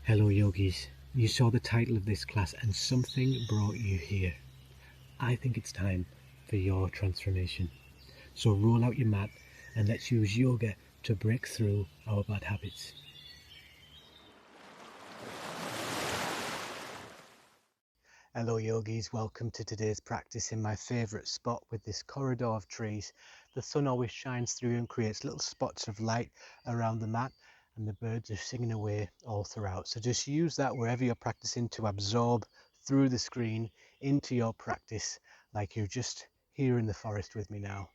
Hello yogis, you saw the title of this class and something brought you here. I think it's time for your transformation. So roll out your mat and let's use yoga to break through our bad habits. Hello yogis, welcome to today's practice in my favourite spot with this corridor of trees. The sun always shines through and creates little spots of light around the mat, and the birds are singing away all throughout. So just use that wherever you're practicing to absorb through the screen into your practice like you're just here in the forest with me now.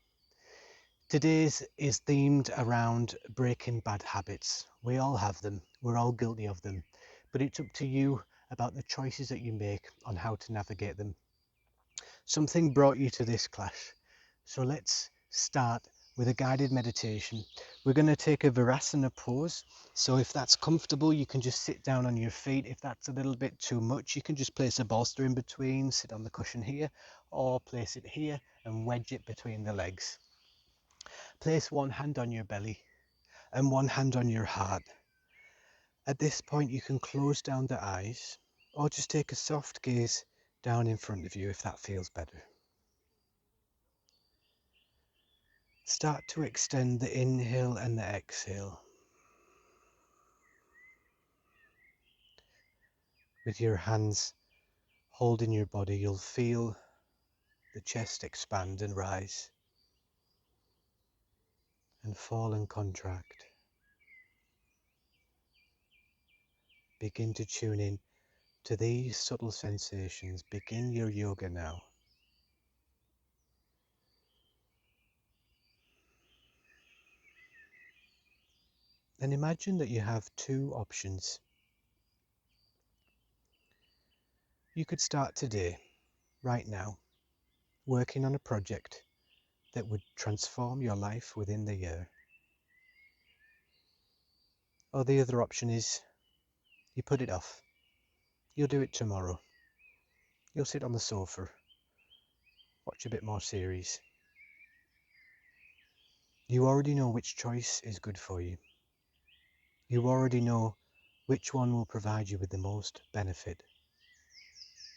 Today's is themed around breaking bad habits. We all have them, we're all guilty of them, but it's up to you about the choices that you make on how to navigate them. Something brought you to this class, so let's start with a guided meditation. We're going to take a Virasana pose, so if that's comfortable you can just sit down on your feet. If that's a little bit too much, you can just place a bolster in between, sit on the cushion here, or place it here and wedge it between the legs. Place one hand on your belly and one hand on your heart. At this point you can close down the eyes or just take a soft gaze down in front of you if that feels better. Start to extend the inhale and the exhale. With your hands holding your body, you'll feel the chest expand and rise and fall and contract. Begin to tune in to these subtle sensations. Begin your yoga now. And imagine that you have two options. You could start today, right now, working on a project that would transform your life within the year. Or the other option is you put it off. You'll do it tomorrow. You'll sit on the sofa, watch a bit more series. You already know which choice is good for you. You already know which one will provide you with the most benefit.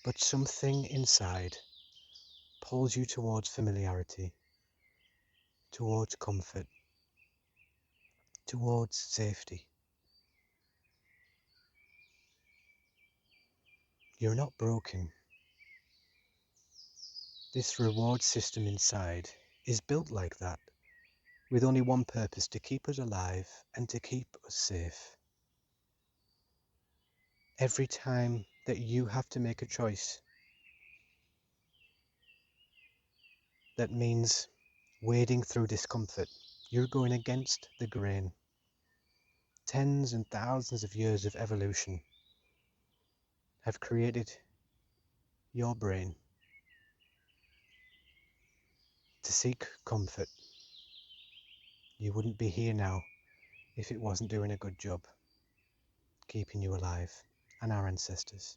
But something inside pulls you towards familiarity, towards comfort, towards safety. You're not broken. This reward system inside is built like that, with only one purpose: to keep us alive and to keep us safe. Every time that you have to make a choice, that means wading through discomfort. You're going against the grain. Tens and thousands of years of evolution have created your brain to seek comfort. You wouldn't be here now if it wasn't doing a good job keeping you alive, and our ancestors.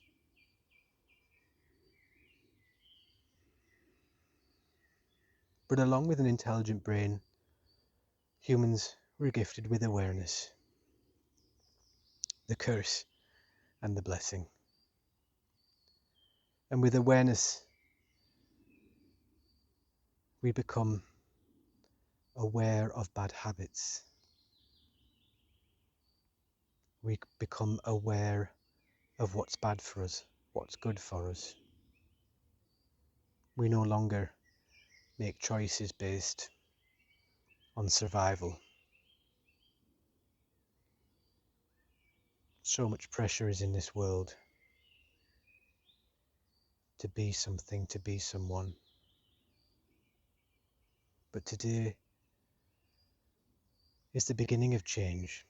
But along with an intelligent brain, humans were gifted with awareness, the curse and the blessing. And with awareness, we become aware of bad habits. We become aware of what's bad for us, what's good for us. We no longer make choices based on survival. So much pressure is in this world to be something, to be someone. But today is the beginning of change.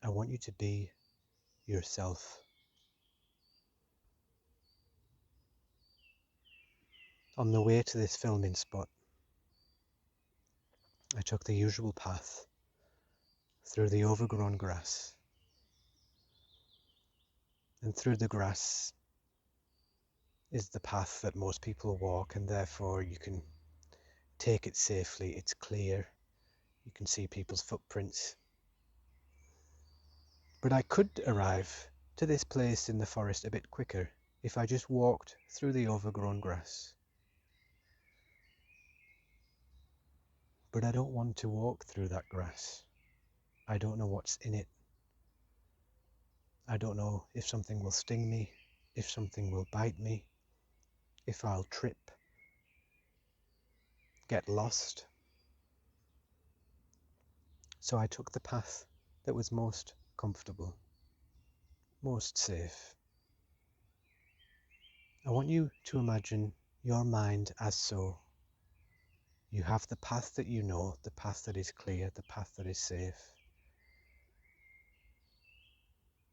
I want you to be yourself. On the way to this filming spot, I took the usual path through the overgrown grass. And through the grass is the path that most people walk, and therefore you can take it safely. It's clear. You can see people's footprints. But I could arrive to this place in the forest a bit quicker if I just walked through the overgrown grass. But I don't want to walk through that grass. I don't know what's in it. I don't know if something will sting me, if something will bite me, if I'll trip, get lost. So I took the path that was most comfortable, most safe. I want you to imagine your mind as so. You have the path that you know, the path that is clear, the path that is safe.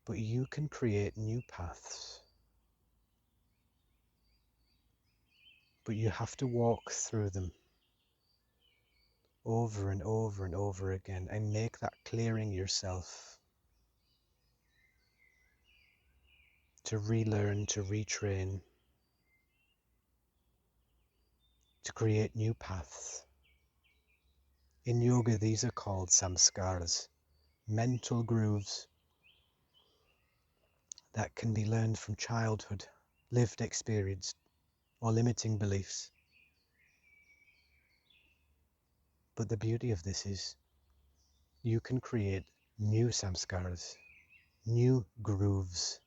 But you can create new paths. But you have to walk through them over and over and over again and make that clearing yourself. To relearn, to retrain, to create new paths. In yoga, these are called samskaras, mental grooves that can be learned from childhood, lived experience, or limiting beliefs. But the beauty of this is you can create new samskaras, new grooves.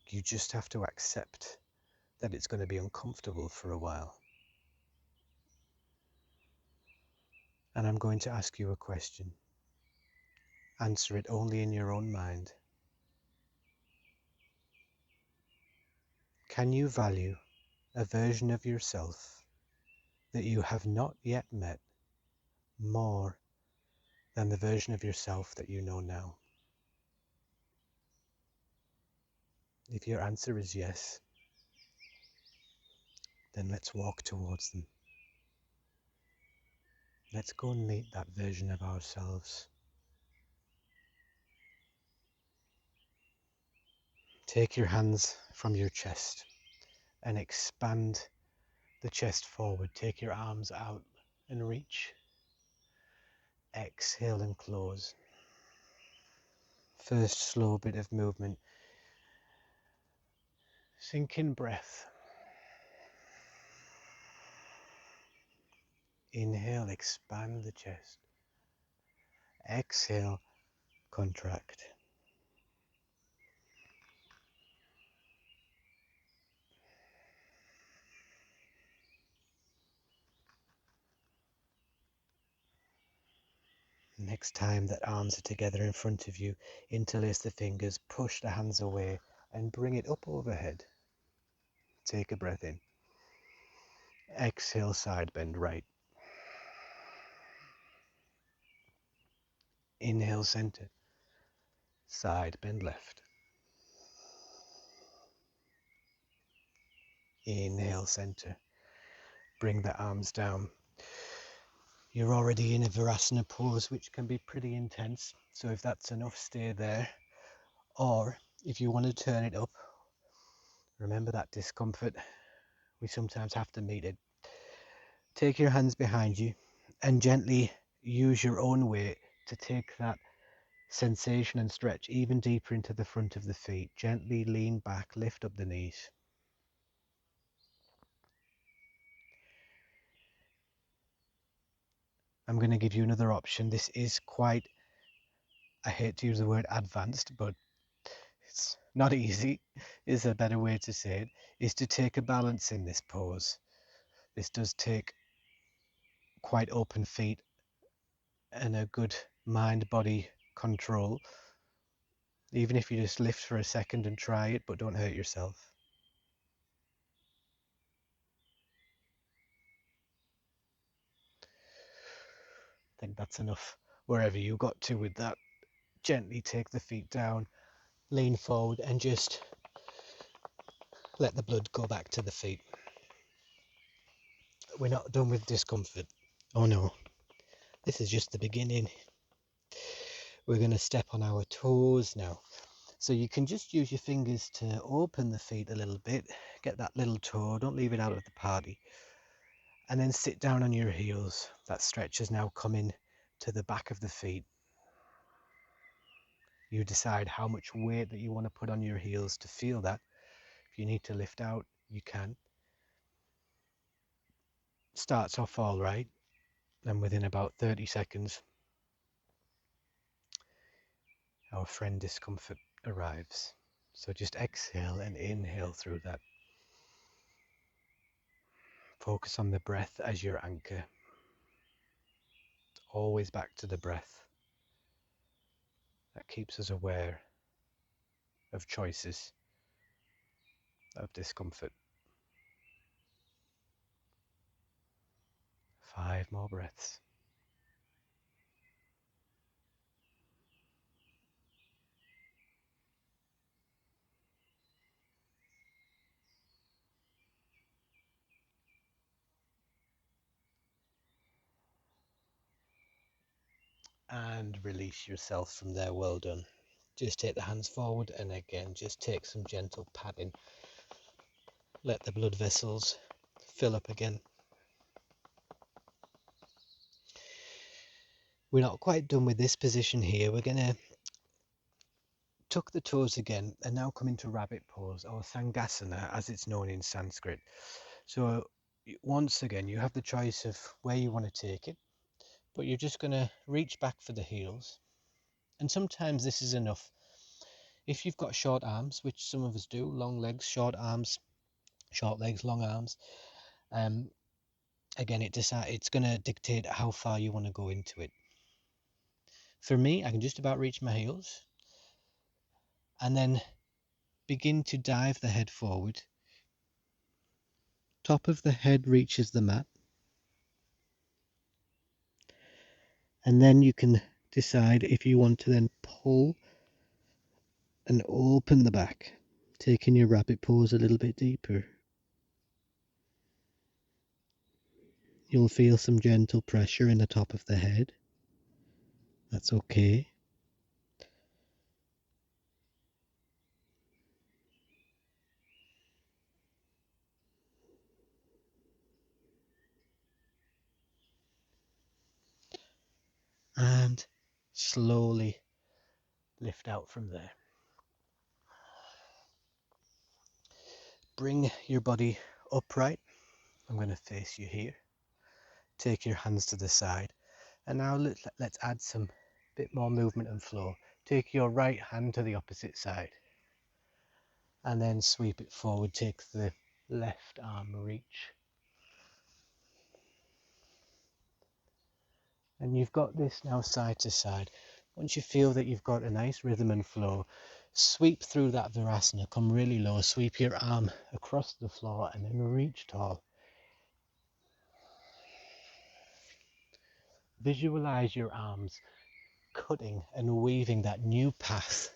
You just have to accept that it's going to be uncomfortable for a while. And I'm going to ask you a question. Answer it only in your own mind. Can you value a version of yourself that you have not yet met more than the version of yourself that you know now? If your answer is yes, then let's walk towards them. Let's go and meet that version of ourselves. Take your hands from your chest and expand the chest forward. Take your arms out and reach. Exhale and close. First slow bit of movement. Sink in breath. Inhale, expand the chest. Exhale, contract. Next time that arms are together in front of you, interlace the fingers, push the hands away and bring it up overhead. Take a breath in. Exhale, side bend right. Inhale, center. Side bend left. Inhale, center. Bring the arms down. You're already in a Virasana pose, which can be pretty intense. So if that's enough, stay there. Or if you want to turn it up, remember that discomfort. We sometimes have to meet it. Take your hands behind you and gently use your own weight to take that sensation and stretch even deeper into the front of the feet. Gently lean back, lift up the knees. I'm going to give you another option. This is quite, I hate to use the word advanced, but it's not easy, is a better way to say it, is to take a balance in this pose. This does take quite open feet and a good mind-body control. Even if you just lift for a second and try it, but don't hurt yourself. I think that's enough. Wherever you got to with that, gently take the feet down, lean forward and just let the blood go back to the feet. We're not done with discomfort. Oh no, this is just the beginning. We're going to step on our toes now. So you can just use your fingers to open the feet a little bit, get that little toe, don't leave it out of the party. And then sit down on your heels. That stretch is now coming to the back of the feet. You decide how much weight that you want to put on your heels to feel that. If you need to lift out, you can. Starts off all right, and within about 30 seconds, our friend discomfort arrives. So just exhale and inhale through that. Focus on the breath as your anchor. Always back to the breath. That keeps us aware of choices, of discomfort. 5 more breaths. And release yourself from there. Well done. Just take the hands forward, and again, just take some gentle padding. Let the blood vessels fill up again. We're not quite done with this position here. We're going to tuck the toes again and now come into rabbit pose, or Thangasana as it's known in Sanskrit. So once again, you have the choice of where you want to take it, but you're just going to reach back for the heels. And sometimes this is enough. If you've got short arms, which some of us do, long legs, short arms, short legs, long arms, again, it's going to dictate how far you want to go into it. For me, I can just about reach my heels, and then begin to dive the head forward. Top of the head reaches the mat, and then you can decide if you want to then pull and open the back, taking your rabbit pose a little bit deeper. You'll feel some gentle pressure in the top of the head. That's okay. And slowly lift out from there. Bring your body upright. I'm going to face you here. Take your hands to the side. And now let's add some bit more movement and flow. Take your right hand to the opposite side. And then sweep it forward. Take the left arm reach. And you've got this now side to side. Once you feel that you've got a nice rhythm and flow, sweep through that Virasana, come really low, sweep your arm across the floor and then reach tall. Visualize your arms cutting and weaving that new path,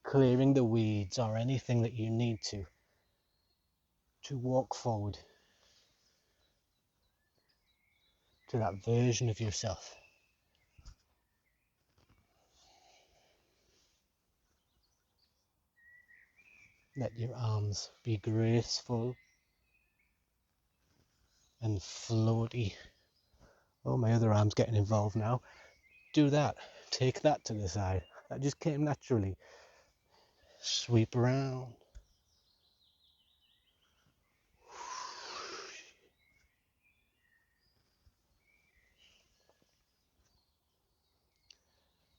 clearing the weeds or anything that you need to walk forward to that version of yourself. Let your arms be graceful and floaty. Oh, my other arm's getting involved now. Do that. Take that to the side. That just came naturally. Sweep around.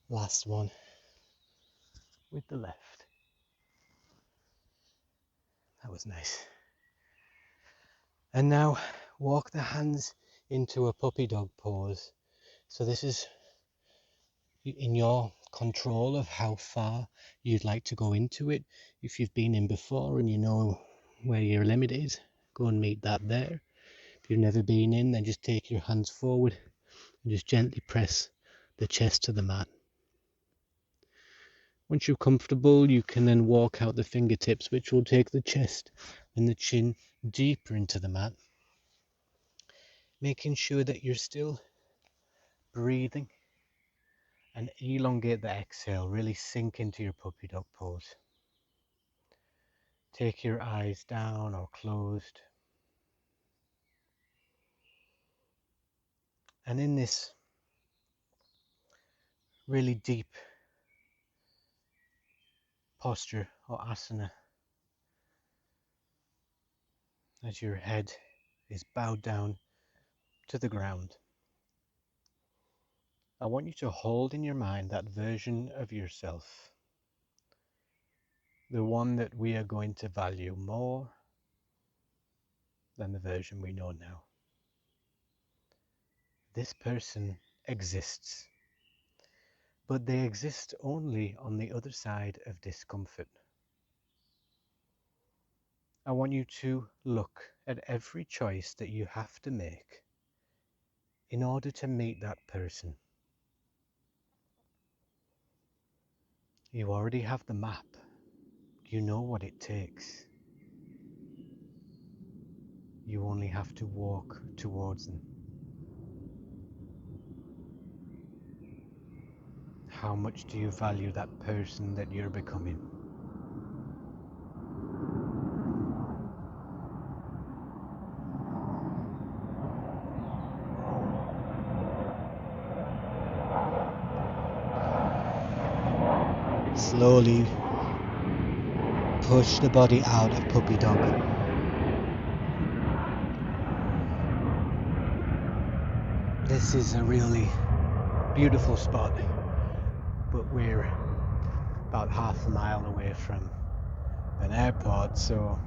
Last one with the left. That was nice. And now walk the hands into a puppy dog pose. So this is in your control of how far you'd like to go into it. If you've been in before and you know where your limit is, go and meet that there. If you've never been in, then just take your hands forward and just gently press the chest to the mat. Once you're comfortable, you can then walk out the fingertips, which will take the chest and the chin deeper into the mat, making sure that you're still breathing, and elongate the exhale. Really sink into your puppy dog pose. Take your eyes down or closed. And in this really deep posture or asana as your head is bowed down to the ground. I want you to hold in your mind that version of yourself, the one that we are going to value more than the version we know now. This person exists, but they exist only on the other side of discomfort. I want you to look at every choice that you have to make in order to meet that person. You already have the map. You know what it takes. You only have to walk towards them. How much do you value that person that you're becoming? Slowly push the body out of puppy dog. This is a really beautiful spot, but we're about half a mile away from an airport, so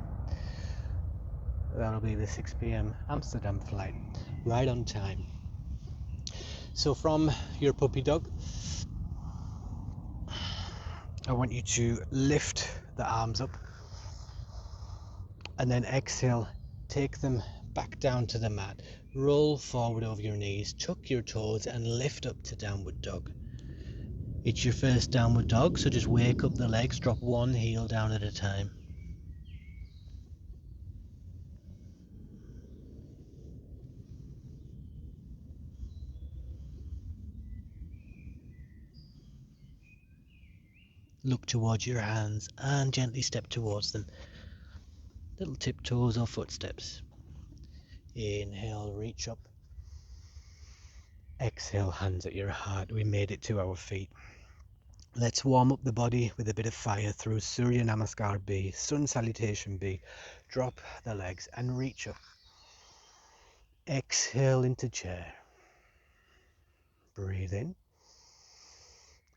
that'll be the 6 p.m. Amsterdam flight, right on time. So from your puppy dog, I want you to lift the arms up and then exhale, take them back down to the mat, roll forward over your knees, tuck your toes and lift up to downward dog. It's your first downward dog, so just wake up the legs, drop one heel down at a time. Look towards your hands and gently step towards them. Little tiptoes or footsteps. Inhale, reach up. Exhale, hands at your heart. We made it to our feet. Let's warm up the body with a bit of fire through Surya Namaskar B, Sun Salutation B. Drop the legs and reach up. Exhale into chair. Breathe in.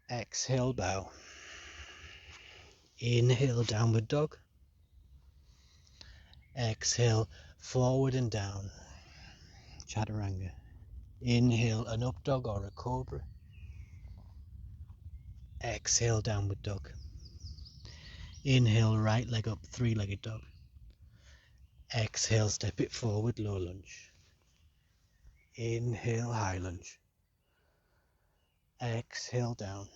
Exhale, bow. Inhale, downward dog. Exhale, forward and down. Chaturanga. Inhale, an up dog or a cobra. Exhale, downward dog. Inhale, right leg up, three-legged dog. Exhale, step it forward, low lunge. Inhale, high lunge. Exhale, down.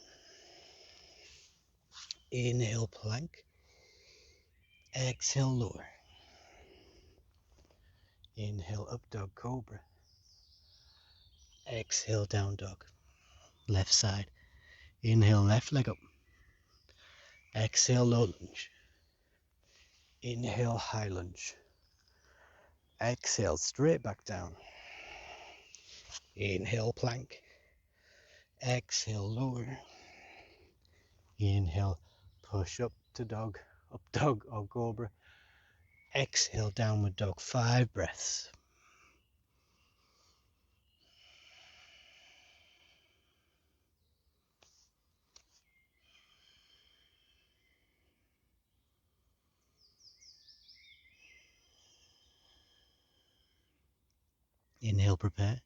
Inhale, plank. Exhale, lower. Inhale, up dog, cobra. Exhale, down dog. Left side. Inhale, left leg up. Exhale, low lunge. Inhale, high lunge. Exhale, straight back down. Inhale, plank. Exhale, lower. Inhale, push up to dog, up dog or cobra. Exhale, downward dog, 5 breaths. Inhale, prepare.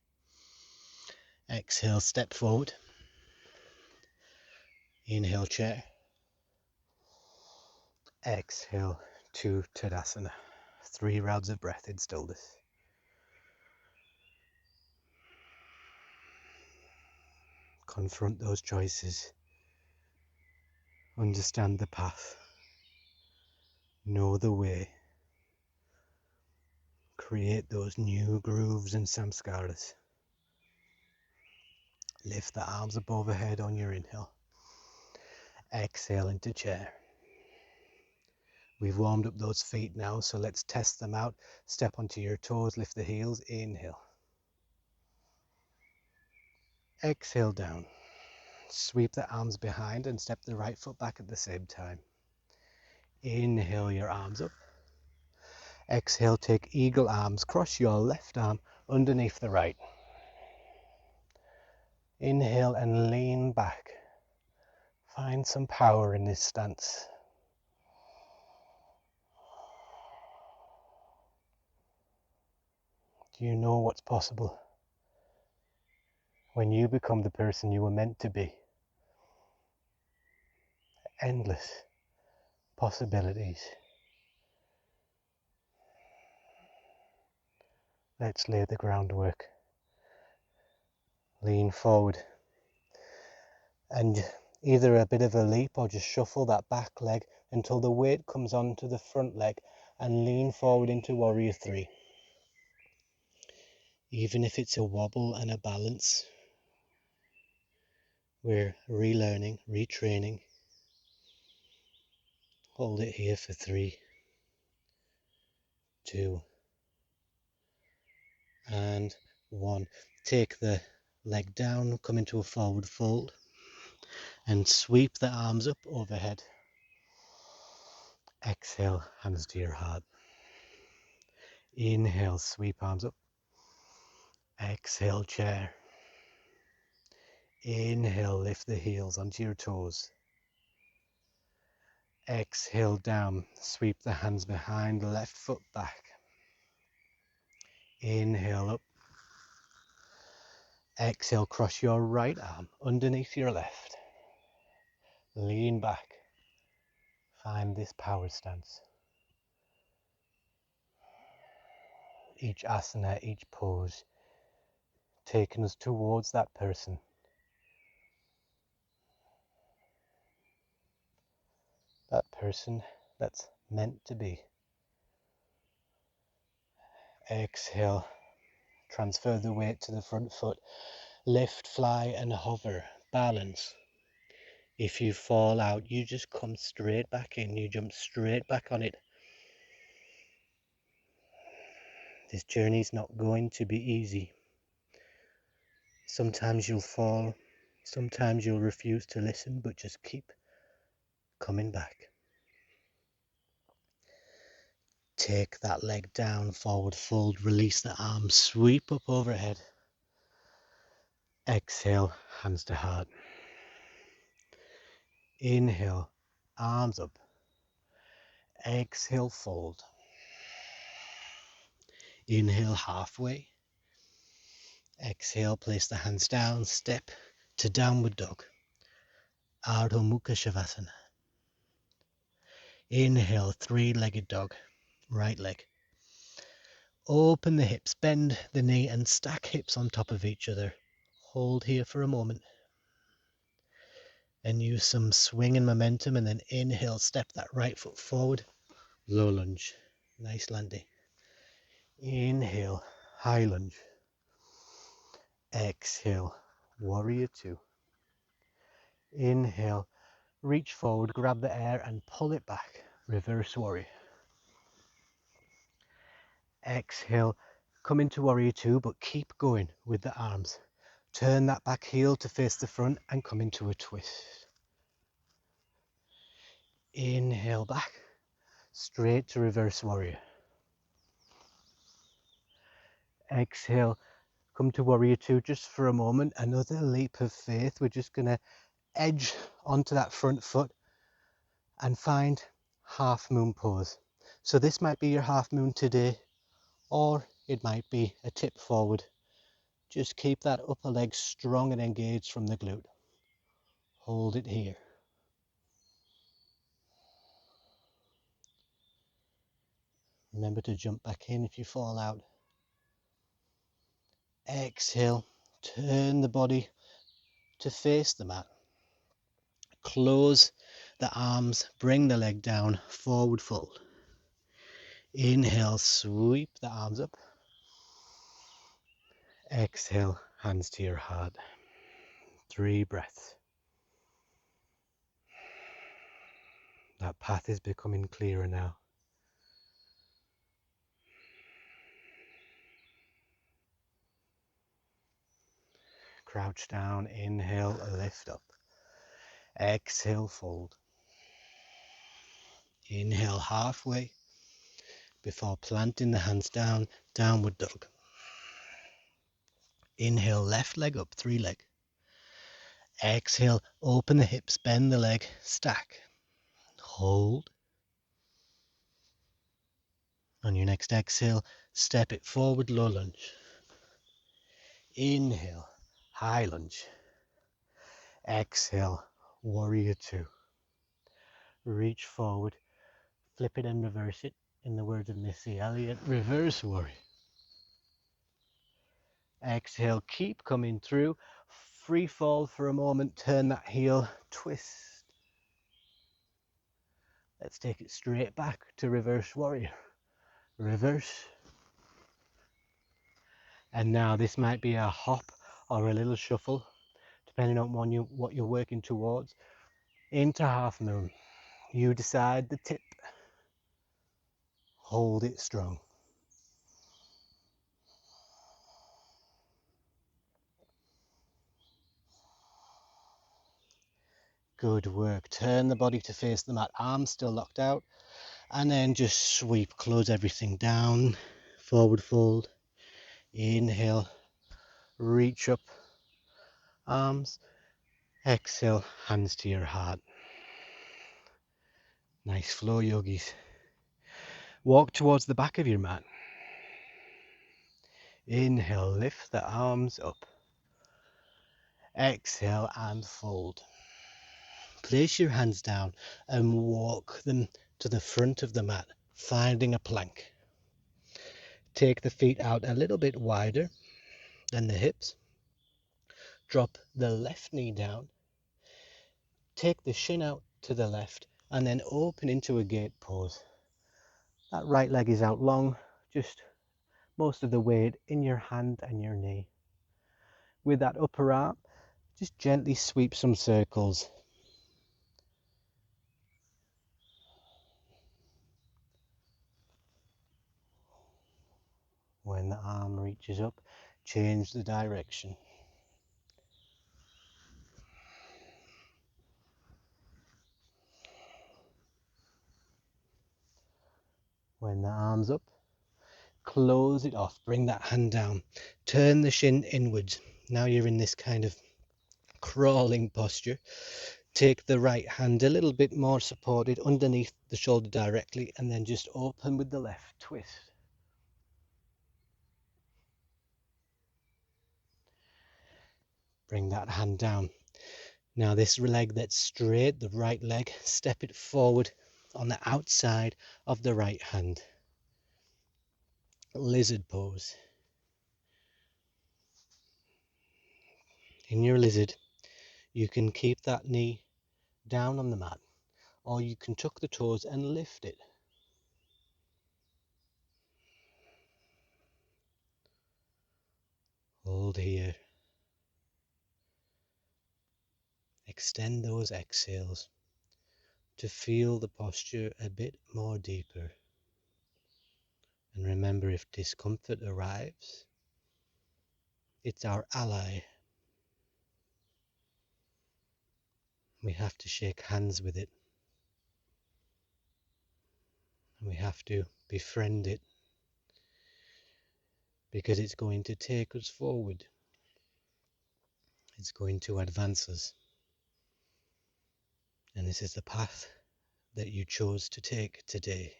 Exhale, step forward. Inhale, chair. Exhale to Tadasana. 3 rounds of breath in stillness. Confront those choices. Understand the path. Know the way. Create those new grooves and samskaras. Lift the arms up overhead on your inhale. Exhale into chair. We've warmed up those feet now, so let's test them out. Step onto your toes, lift the heels, inhale. Exhale down. Sweep the arms behind and step the right foot back at the same time. Inhale your arms up. Exhale, take eagle arms. Cross your left arm underneath the right. Inhale and lean back. Find some power in this stance. Do you know what's possible when you become the person you were meant to be? Endless possibilities. Let's lay the groundwork. Lean forward and either a bit of a leap or just shuffle that back leg until the weight comes onto the front leg and lean forward into warrior three. Even if it's a wobble and a balance, we're relearning, retraining. Hold it here for 3, 2, and 1. Take the leg down, come into a forward fold, and sweep the arms up overhead. Exhale, hands to your heart. Inhale, sweep arms up. Exhale, chair. Inhale, lift the heels onto your toes. Exhale, down. Sweep the hands behind, left foot back. Inhale, up. Exhale, cross your right arm underneath your left. Lean back. Find this power stance. Each asana, each pose, taking us towards that person. That person that's meant to be. Exhale, transfer the weight to the front foot. Lift, fly and hover, balance. If you fall out, you just come straight back in, you jump straight back on it. This journey's not going to be easy. Sometimes you'll fall, sometimes you'll refuse to listen, but just keep coming back. Take that leg down, forward fold, release the arms, sweep up overhead. Exhale, hands to heart. Inhale, arms up. Exhale, fold. Inhale, halfway. Exhale, place the hands down, step to downward dog. Ardha Mukha Shavasana. Inhale, three-legged dog, right leg. Open the hips, bend the knee and stack hips on top of each other. Hold here for a moment. And use some swing and momentum, and then inhale, step that right foot forward. Low lunge, nice landing. Inhale, high lunge. Exhale, warrior two. Inhale, reach forward, grab the air and pull it back. Reverse warrior. Exhale, come into warrior two, but keep going with the arms. Turn that back heel to face the front and come into a twist. Inhale back, straight to reverse warrior. Exhale, come to warrior two just for a moment. Another leap of faith. We're just going to edge onto that front foot and find half moon pose. So this might be your half moon today, or it might be a tip forward. Just keep that upper leg strong and engaged from the glute. Hold it here. Remember to jump back in if you fall out. Exhale, turn the body to face the mat. Close the arms, bring the leg down, forward fold. Inhale, sweep the arms up. Exhale, hands to your heart. 3 breaths. That path is becoming clearer now. Crouch down, inhale, lift up. Exhale, fold. Inhale halfway before planting the hands down, downward dog. Inhale, left leg up, 3 leg. Exhale, open the hips, bend the leg, stack. Hold. On your next exhale, step it forward, low lunge. Inhale, high lunge. Exhale, warrior 2. Reach forward, flip it and reverse it. In the words of Missy Elliott, reverse warrior. Exhale, keep coming through. Free fall for a moment, turn that heel, twist. Let's take it straight back to reverse warrior. Reverse. And now this might be a hop or a little shuffle, depending on what you're working towards. Into half moon. You decide the tip. Hold it strong. Good work. Turn the body to face the mat. Arms still locked out. And then just sweep. Close everything down. Forward fold. Inhale. Reach up. Arms. Exhale. Hands to your heart. Nice flow, yogis. Walk towards the back of your mat. Inhale. Lift the arms up. Exhale and fold. Place your hands down and walk them to the front of the mat, finding a plank. Take the feet out a little bit wider than the hips. Drop the left knee down. Take the shin out to the left and then open into a gate pose. That right leg is out long, just most of the weight in your hand and your knee. With that upper arm, just gently sweep some circles. When the arm reaches up, change the direction. When the arm's up, close it off. Bring that hand down. Turn the shin inwards. Now you're in this kind of crawling posture. Take the right hand a little bit more supported underneath the shoulder directly, and then just open with the left. Twist. Bring that hand down. Now this leg that's straight, the right leg, step it forward on the outside of the right hand. Lizard pose. In your lizard, you can keep that knee down on the mat, or you can tuck the toes and lift it. Hold here. Extend those exhales to feel the posture a bit more deeper. And remember, if discomfort arrives, it's our ally. We have to shake hands with it. And we have to befriend it, because it's going to take us forward. It's going to advance us. And this is the path that you chose to take today.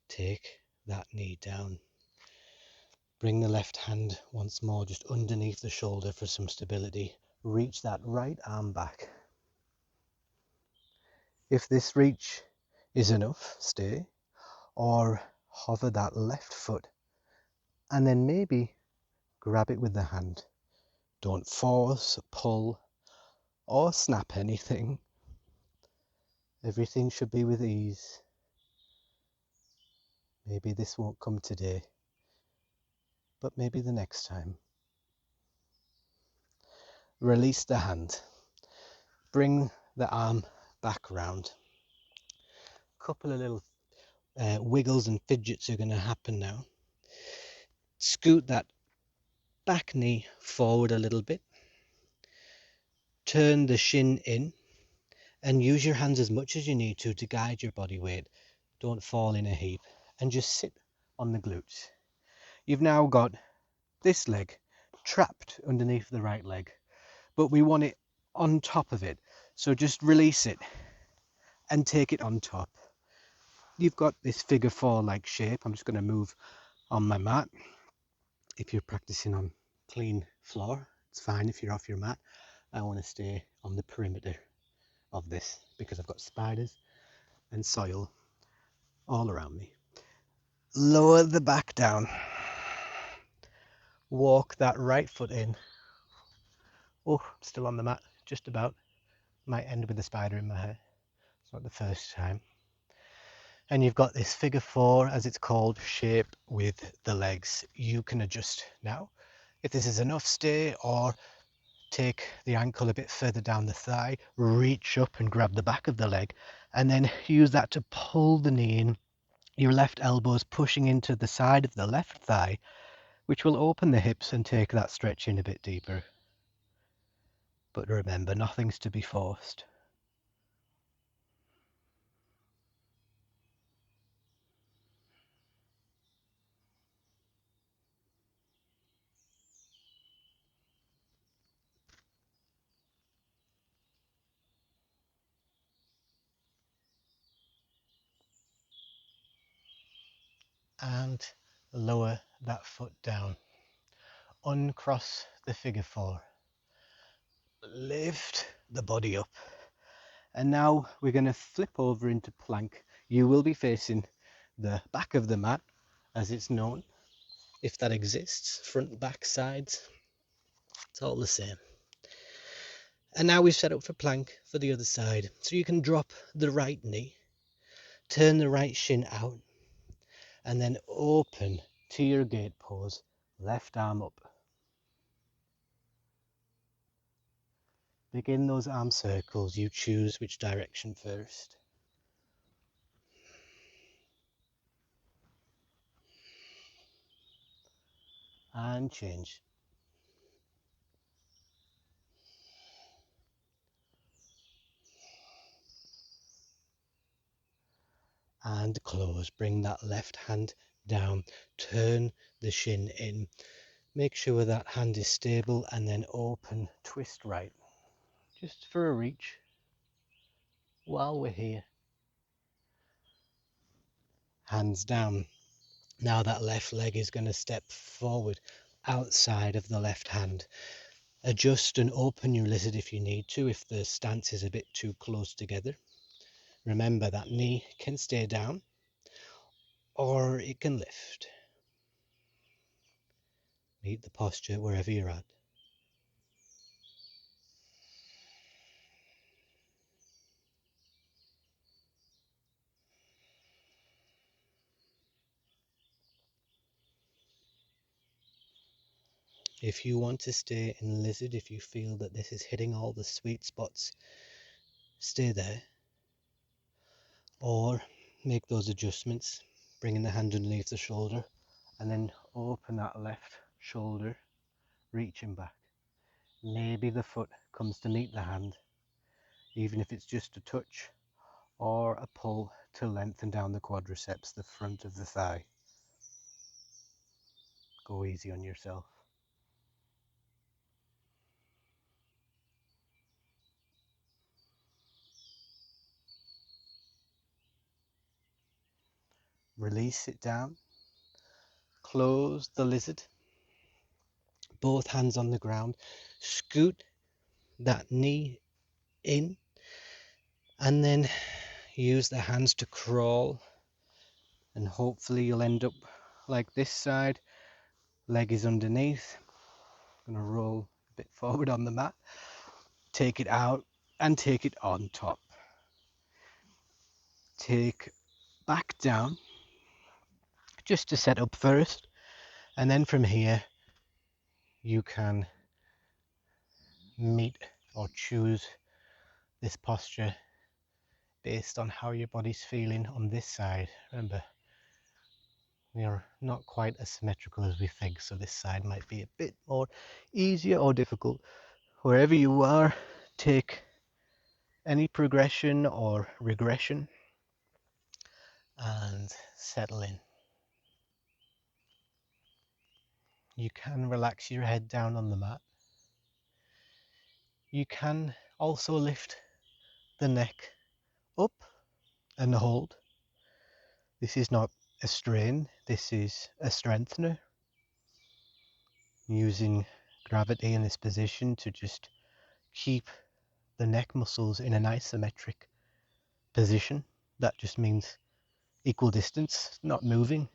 Take that knee down. Bring the left hand once more just underneath the shoulder for some stability. Reach that right arm back. If this reach is enough, stay, or hover that left foot and then maybe grab it with the hand. Don't force, pull, or snap anything. Everything should be with ease. Maybe this won't come today, but maybe the next time. Release the hand. Bring the arm back round. Couple of little wiggles and fidgets are going to happen now. Scoot that back knee forward a little bit. turn the shin in and use your hands as much as you need to guide your body weight. Don't fall in a heap and just sit on the glutes. You've now got this leg trapped underneath the right leg, but we want it on top of it. So just release it and take it on top. You've got this figure four like shape. I'm just going to move on my mat. If you're practicing on clean floor, it's fine. If you're off your mat, I want to stay on the perimeter of this because I've got spiders and soil all around me. Lower the back down. Walk that right foot in. Oh, I'm still on the mat, just about. Might end with a spider in my hair. It's not the first time. And you've got this figure four, as it's called, shape with the legs. You can adjust now. If this is enough, stay, or take the ankle a bit further down the thigh, reach up and grab the back of the leg, and then use that to pull the knee in. Your left elbow is pushing into the side of the left thigh, which will open the hips and take that stretch in a bit deeper. But remember, nothing's to be forced. And lower that foot down. Uncross the figure four. Lift the body up. And now we're going to flip over into plank. You will be facing the back of the mat, as it's known, if that exists. Front, back, sides, it's all the same. And now we've set up for plank for the other side. So you can drop the right knee, turn the right shin out, and then open to your gate pose, left arm up. Begin those arm circles. You choose which direction first. And change. And close. Bring that left hand down. Turn the shin in. Make sure that hand is stable and then open, twist right. Just for a reach while we're here. Hands down. Now that left leg is going to step forward outside of the left hand. Adjust and open your lizard if you need to, if the stance is a bit too close together. Remember that knee can stay down or it can lift. Meet the posture wherever you're at. If you want to stay in lizard, if you feel that this is hitting all the sweet spots, stay there. Or make those adjustments, bringing the hand underneath the shoulder and then open that left shoulder, reaching back. Maybe the foot comes to meet the hand, even if it's just a touch or a pull to lengthen down the quadriceps, the front of the thigh. Go easy on yourself. Release it down. Close the lizard. Both hands on the ground. Scoot that knee in and then use the hands to crawl, and hopefully you'll end up like this side. Leg is underneath. I'm going to roll a bit forward on the mat. Take it out and take it on top. Take back down just to set up first, and then from here you can meet or choose this posture based on how your body's feeling on this side. Remember, we are not quite as symmetrical as we think, so this side might be a bit more easier or difficult. Wherever you are, take any progression or regression and settle in. You can relax your head down on the mat. You can also lift the neck up and hold. This is not a strain, this is a strengthener. Using gravity in this position to just keep the neck muscles in an isometric position. That just means equal distance, not moving.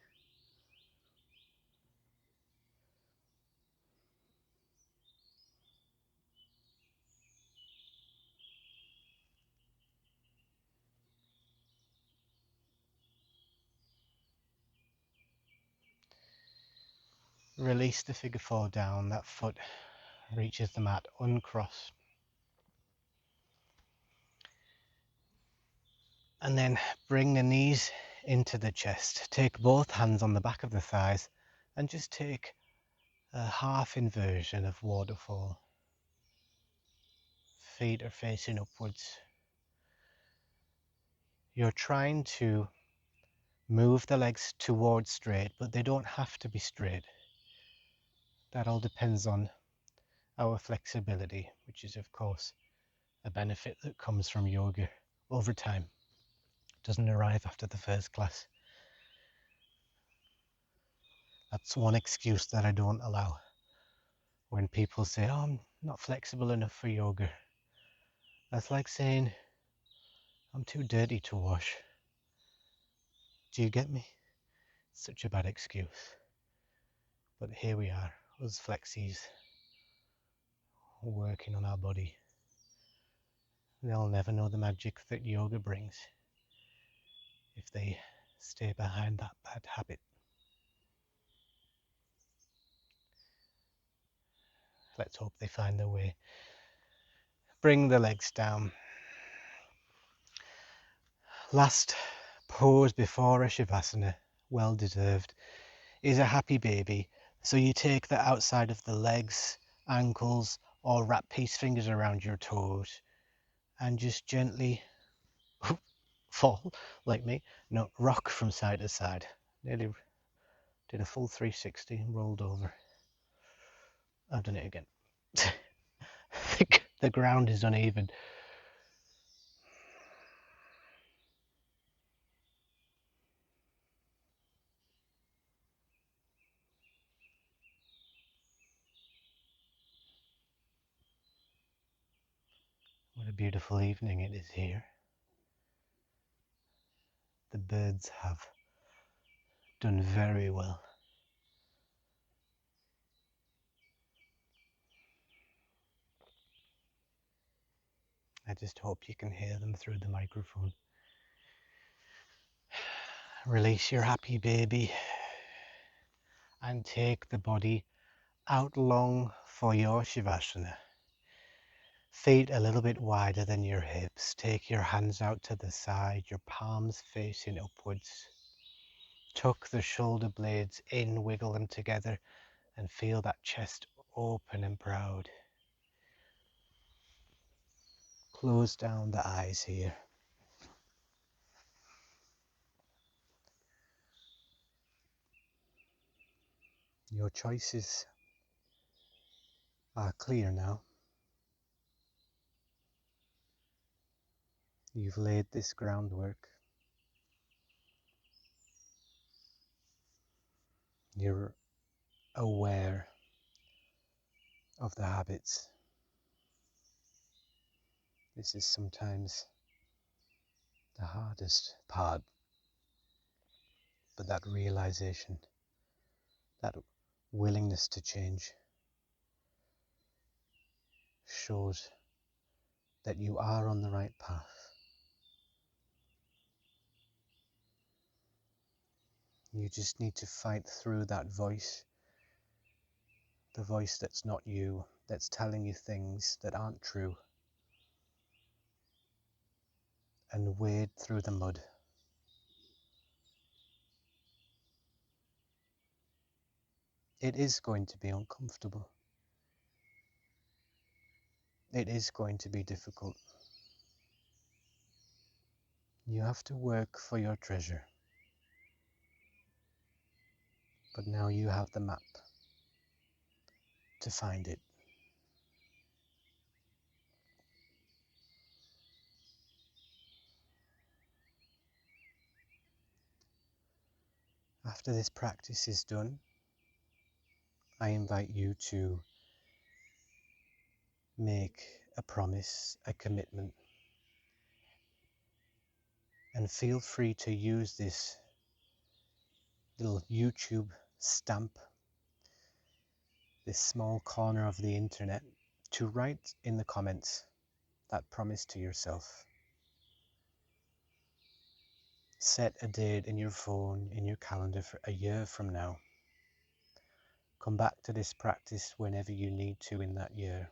Release the figure four down, that foot reaches the mat, uncross. And then bring the knees into the chest. Take both hands on the back of the thighs and just take a half inversion of waterfall. Feet are facing upwards. You're trying to move the legs towards straight, but they don't have to be straight. That all depends on our flexibility, which is of course a benefit that comes from yoga over time. It doesn't arrive after the first class. That's one excuse that I don't allow. When people say, oh, I'm not flexible enough for yoga. That's like saying, I'm too dirty to wash. Do you get me? It's such a bad excuse. But here we are, us flexies, working on our body. They'll never know the magic that yoga brings if they stay behind that bad habit. Let's hope they find their way. Bring the legs down. Last pose before a shavasana, well deserved, is a happy baby. So you take the outside of the legs, ankles, or wrap peace fingers around your toes and just gently fall, like me. No, rock from side to side. Nearly did a full 360 and rolled over. I've done it again. The ground is uneven. What a beautiful evening it is here. The birds have done very well. I just hope you can hear them through the microphone. Release your happy baby and take the body out long for your shavasana. Feet a little bit wider than your hips. Take your hands out to the side, your palms facing upwards. Tuck the shoulder blades in, wiggle them together, and feel that chest open and proud. Close down the eyes here. Your choices are clear now. You've laid this groundwork. You're aware of the habits. This is sometimes the hardest part, but that realization, that willingness to change shows that you are on the right path. You just need to fight through that voice, the voice that's not you, that's telling you things that aren't true, and wade through the mud. It is going to be uncomfortable. It is going to be difficult. You have to work for your treasure. But now you have the map to find it. After this practice is done, I invite you to make a promise, a commitment, and feel free to use this little YouTube stamp, this small corner of the internet, to write in the comments that promise to yourself. Set a date in your phone, in your calendar for a year from now. Come back to this practice whenever you need to in that year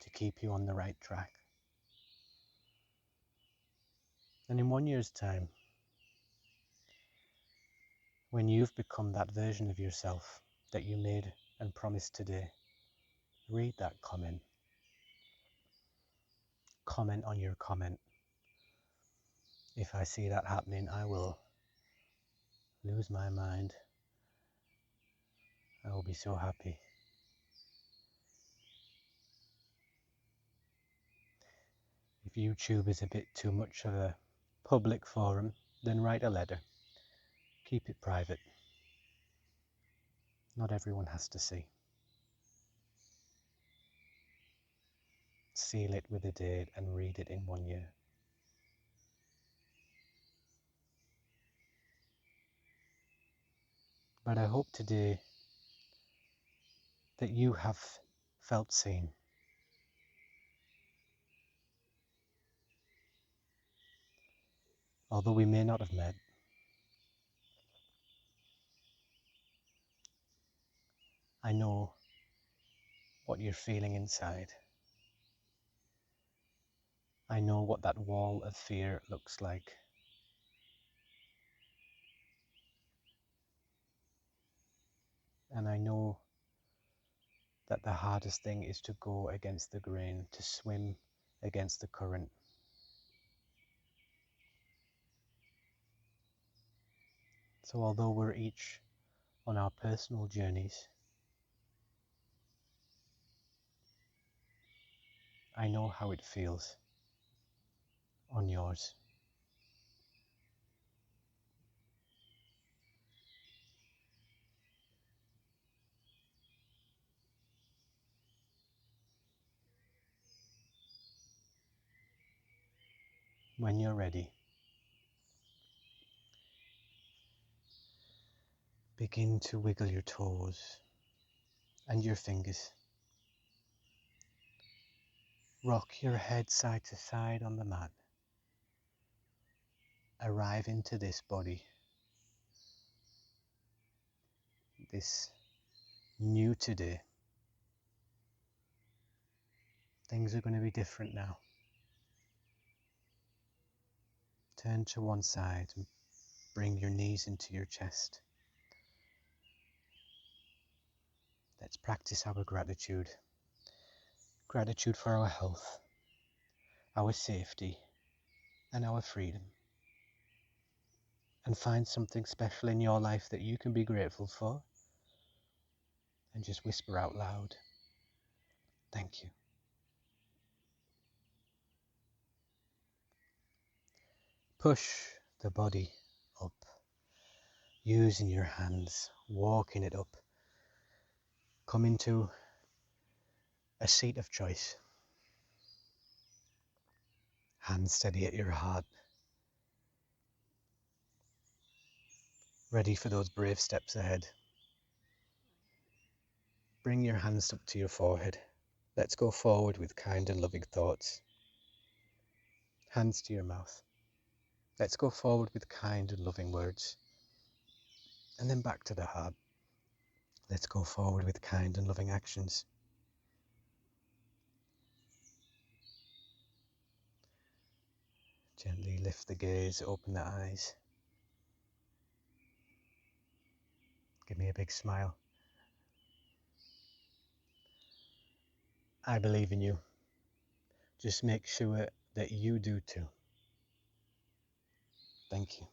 to keep you on the right track. And in 1 year's time, when you've become that version of yourself that you made and promised today, read that comment. Comment on your comment. If I see that happening, I will lose my mind. I will be so happy. If YouTube is a bit too much of a public forum, then write a letter. Keep it private. Not everyone has to see. Seal it with a date and read it in 1 year. But I hope today that you have felt seen. Although we may not have met, I know what you're feeling inside. I know what that wall of fear looks like. And I know that the hardest thing is to go against the grain, to swim against the current. So although we're each on our personal journeys, I know how it feels on yours. When you're ready, begin to wiggle your toes and your fingers. Rock your head side to side on the mat. Arrive into this body, this new today. Things are going to be different now. Turn to one side and bring your knees into your chest. Let's practice our gratitude. Gratitude for our health, our safety, and our freedom. And find something special in your life that you can be grateful for. And just whisper out loud, thank you. Push the body up, using your hands, walking it up. Come into a seat of choice. Hands steady at your heart. Ready for those brave steps ahead. Bring your hands up to your forehead. Let's go forward with kind and loving thoughts. Hands to your mouth. Let's go forward with kind and loving words. And then back to the heart. Let's go forward with kind and loving actions. Gently lift the gaze, open the eyes. Give me a big smile. I believe in you. just make sure that you do too. Thank you.